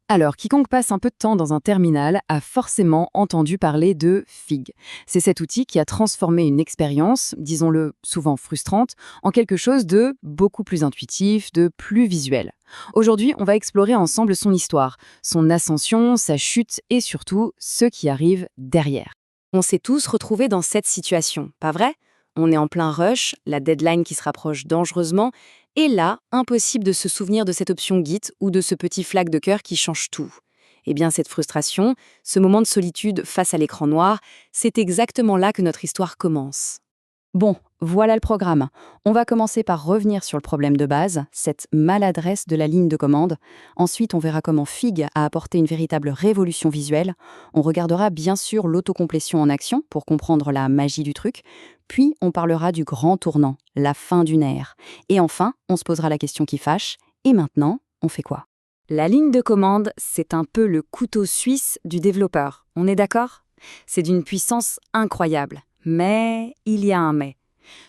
Alors, quiconque passe un peu de temps dans un terminal a forcément entendu parler de Fig. C'est cet outil qui a transformé une expérience, disons-le souvent frustrante, en quelque chose de beaucoup plus intuitif, de plus visuel. Aujourd'hui, on va explorer ensemble son histoire, son ascension, sa chute et surtout ce qui arrive derrière. On s'est tous retrouvés dans cette situation, pas vrai? On est en plein rush, la deadline qui se rapproche dangereusement, et là, impossible de se souvenir de cette option Git ou de ce petit flag de cœur qui change tout. Eh bien, cette frustration, ce moment de solitude face à l'écran noir, c'est exactement là que notre histoire commence. Bon, voilà le programme. On va commencer par revenir sur le problème de base, cette maladresse de la ligne de commande. Ensuite, on verra comment Fig a apporté une véritable révolution visuelle. On regardera bien sûr l'autocomplétion en action pour comprendre la magie du truc. Puis, on parlera du grand tournant, la fin d'une ère. Et enfin, on se posera la question qui fâche. Et maintenant, on fait quoi? La ligne de commande, c'est un peu le couteau suisse du développeur. On est d'accord? C'est d'une puissance incroyable. Mais il y a un mais.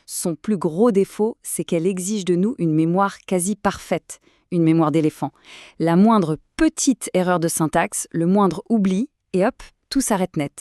Son plus gros défaut, c'est qu'elle exige de nous une mémoire quasi parfaite, une mémoire d'éléphant. La moindre petite erreur de syntaxe, le moindre oubli, et hop, tout s'arrête net.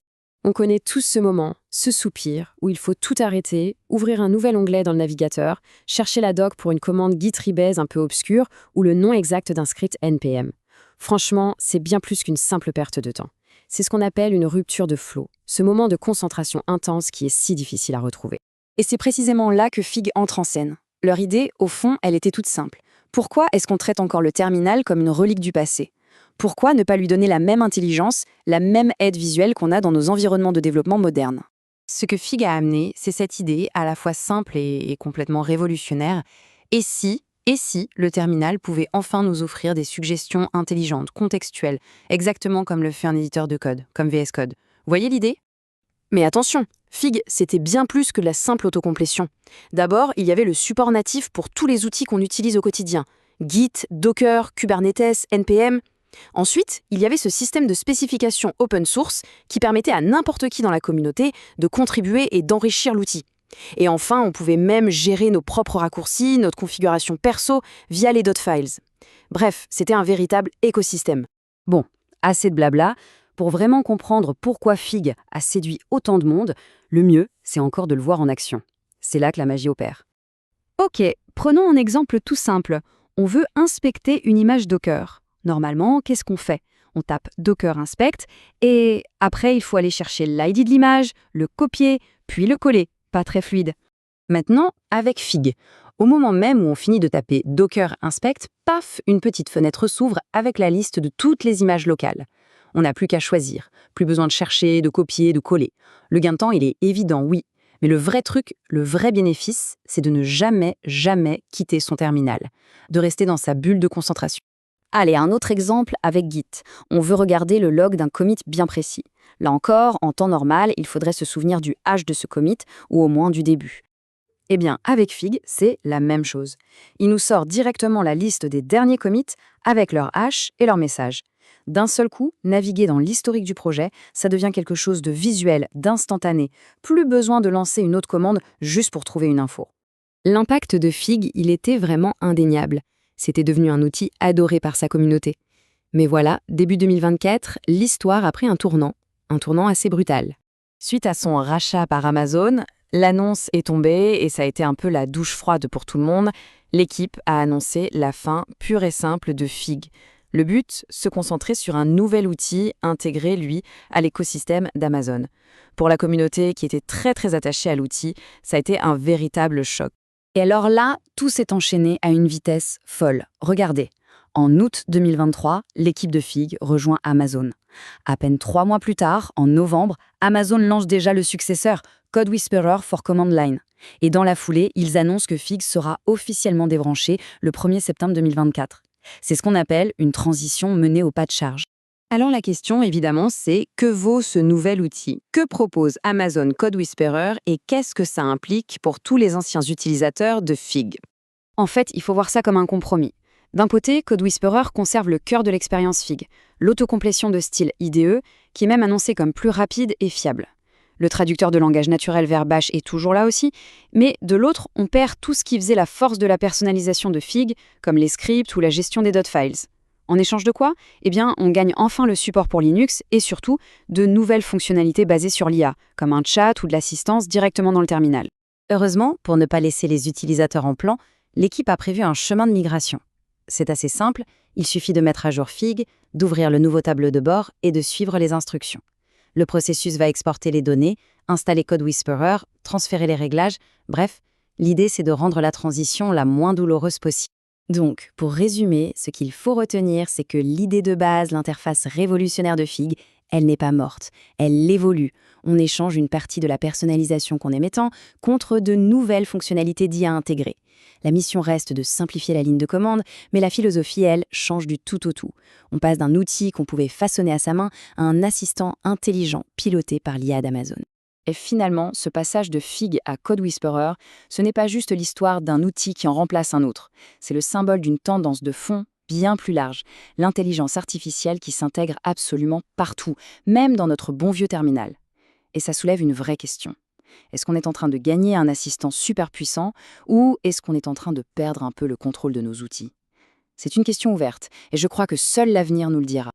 On connaît tous ce moment, ce soupir, où il faut tout arrêter, ouvrir un nouvel onglet dans le navigateur, chercher la doc pour une commande Git Rebase un peu obscure ou le nom exact d'un script NPM. Franchement, c'est bien plus qu'une simple perte de temps. C'est ce qu'on appelle une rupture de flow, ce moment de concentration intense qui est si difficile à retrouver. Et c'est précisément là que Fig entre en scène. Leur idée, au fond, elle était toute simple. Pourquoi est-ce qu'on traite encore le terminal comme une relique du passé? Pourquoi ne pas lui donner la même intelligence, la même aide visuelle qu'on a dans nos environnements de développement modernes? Ce que Fig a amené, c'est cette idée à la fois simple et complètement révolutionnaire. Et si le terminal pouvait enfin nous offrir des suggestions intelligentes, contextuelles, exactement comme le fait un éditeur de code, comme VS Code. Vous voyez l'idée? Mais attention, Fig, c'était bien plus que la simple autocomplétion. D'abord, il y avait le support natif pour tous les outils qu'on utilise au quotidien. Git, Docker, Kubernetes, NPM. Ensuite, il y avait ce système de spécification open source qui permettait à n'importe qui dans la communauté de contribuer et d'enrichir l'outil. Et enfin, on pouvait même gérer nos propres raccourcis, notre configuration perso via les .files. Bref, c'était un véritable écosystème. Bon, assez de blabla. Pour vraiment comprendre pourquoi Fig a séduit autant de monde, le mieux, c'est encore de le voir en action. C'est là que la magie opère. Ok, prenons un exemple tout simple. On veut inspecter une image Docker. Normalement, qu'est-ce qu'on fait? On tape Docker Inspect et après, il faut aller chercher l'ID de l'image, le copier, puis le coller. Pas très fluide. Maintenant, avec Fig, au moment même où on finit de taper Docker Inspect, paf, une petite fenêtre s'ouvre avec la liste de toutes les images locales. On n'a plus qu'à choisir, plus besoin de chercher, de copier, de coller. Le gain de temps, il est évident, oui. Mais le vrai truc, le vrai bénéfice, c'est de ne jamais quitter son terminal, de rester dans sa bulle de concentration. Allez, un autre exemple avec Git. On veut regarder le log d'un commit bien précis. Là encore, en temps normal, il faudrait se souvenir du hash de ce commit, ou au moins du début. Eh bien, avec Fig, c'est la même chose. Il nous sort directement la liste des derniers commits avec leur hash et leur message. D'un seul coup, naviguer dans l'historique du projet, ça devient quelque chose de visuel, d'instantané. Plus besoin de lancer une autre commande juste pour trouver une info. L'impact de Fig, il était vraiment indéniable. C'était devenu un outil adoré par sa communauté. Mais voilà, début 2024, l'histoire a pris un tournant assez brutal. Suite à son rachat par Amazon, l'annonce est tombée et ça a été un peu la douche froide pour tout le monde. L'équipe a annoncé la fin pure et simple de Fig. Le but, se concentrer sur un nouvel outil intégré, lui, à l'écosystème d'Amazon. Pour la communauté qui était très attachée à l'outil, ça a été un véritable choc. Et alors là, tout s'est enchaîné à une vitesse folle. Regardez, en août 2023, l'équipe de Fig rejoint Amazon. À peine 3 mois plus tard, en novembre, Amazon lance déjà le successeur, Code Whisperer for Command Line. Et dans la foulée, ils annoncent que Fig sera officiellement débranché le 1er septembre 2024. C'est ce qu'on appelle une transition menée au pas de charge. Alors la question, évidemment, c'est que vaut ce nouvel outil? Que propose Amazon Code Whisperer et qu'est-ce que ça implique pour tous les anciens utilisateurs de Fig? En fait, il faut voir ça comme un compromis. D'un côté, Code Whisperer conserve le cœur de l'expérience Fig, l'autocomplétion de style IDE, qui est même annoncée comme plus rapide et fiable. Le traducteur de langage naturel vers Bash est toujours là aussi, mais de l'autre, on perd tout ce qui faisait la force de la personnalisation de Fig, comme les scripts ou la gestion des .files. En échange de quoi? Eh bien, on gagne enfin le support pour Linux et surtout de nouvelles fonctionnalités basées sur l'IA, comme un chat ou de l'assistance directement dans le terminal. Heureusement, pour ne pas laisser les utilisateurs en plan, l'équipe a prévu un chemin de migration. C'est assez simple, il suffit de mettre à jour Fig, d'ouvrir le nouveau tableau de bord et de suivre les instructions. Le processus va exporter les données, installer Code Whisperer, transférer les réglages, bref, l'idée c'est de rendre la transition la moins douloureuse possible. Donc, pour résumer, ce qu'il faut retenir, c'est que l'idée de base, l'interface révolutionnaire de Fig, elle n'est pas morte, elle évolue. On échange une partie de la personnalisation qu'on aimait tant contre de nouvelles fonctionnalités d'IA intégrées. La mission reste de simplifier la ligne de commande, mais la philosophie, elle, change du tout au tout. On passe d'un outil qu'on pouvait façonner à sa main à un assistant intelligent piloté par l'IA d'Amazon. Et finalement, ce passage de Fig à Code Whisperer, ce n'est pas juste l'histoire d'un outil qui en remplace un autre. C'est le symbole d'une tendance de fond bien plus large, l'intelligence artificielle qui s'intègre absolument partout, même dans notre bon vieux terminal. Et ça soulève une vraie question. Est-ce qu'on est en train de gagner un assistant super puissant ou est-ce qu'on est en train de perdre un peu le contrôle de nos outils? C'est une question ouverte et je crois que seul l'avenir nous le dira.